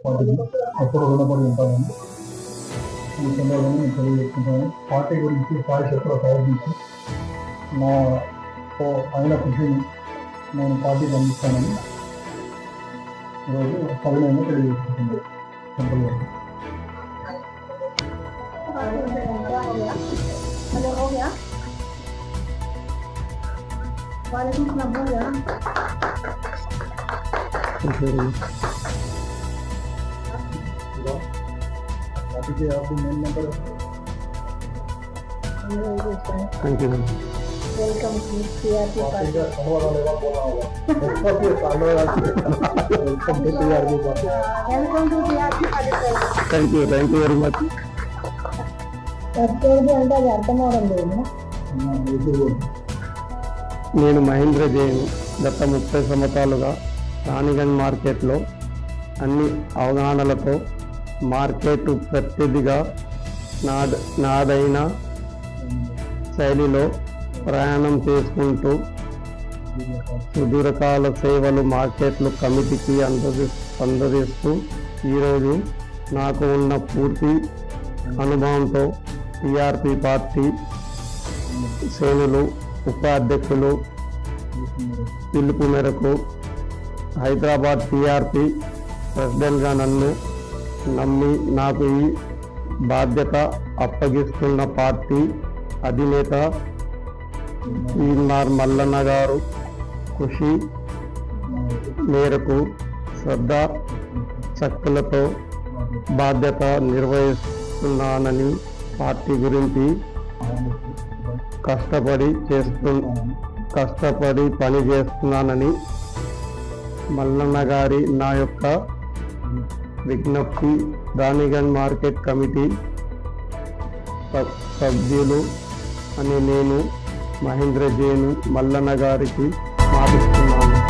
వాటికి ఎప్పుడు రుణపడి ఉంటామని ఈ సందర్భంగా నేను తెలియజేసుకుంటాను. పార్టీ గురించి సాయశక్తిలో ప్రయత్నించి నాతో అయిన కృషిని నేను పార్టీకి అందిస్తానని ఈరోజు సవినయంగా తెలియజేసుకుంటుంది. సింపుల్గా हेलो हो गया वालेकुम सलाम हो गया पार्टी के आपको main number thank you welcome to CRP party party का संवाद लेवा बोला होगा welcome to CRP party. Welcome to CRP party thank you very much ఎక్కడికి అంటే అది అర్థం అవడం లేదు. నేను మహేంద్ర జైన్ గత 30 సంవత్సరాలుగా రాణిగంజ్ మార్కెట్లో అన్ని అవగాహనలతో మార్కెట్ ప్రతినిధిగా నాదైన శైలిలో ప్రయాణం చేసుకుంటూ సుదీర్ఘకాల సేవలు మార్కెట్లు కమిటీకి అందజేస్తూ ఈరోజు నాకు ఉన్న పూర్తి అనుభవంతో టీఆర్పీ పార్టీ శ్రేణులు ఉపాధ్యక్షులు పిలుపు మేరకు హైదరాబాద్ టీఆర్పీ ప్రెసిడెంట్గా నన్ను నమ్మి నాకు ఈ బాధ్యత అప్పగిస్తున్న పార్టీ అధినేత ఈఎన్ఆర్ మల్లన్న గారు కృషి మేరకు శ్రద్ధ శక్తులతో బాధ్యత నిర్వహిస్తున్నానని పార్టీ గురించి కష్టపడి పని చేస్తున్నానని మల్లన్న గారి నా యొక్క విజ్ఞప్తి రాణిగంజ్ మార్కెట్ కమిటీ సభ్యులు అని నేను మహేంద్ర జైన్ మల్లన్న గారికి మాటిస్తున్నాను.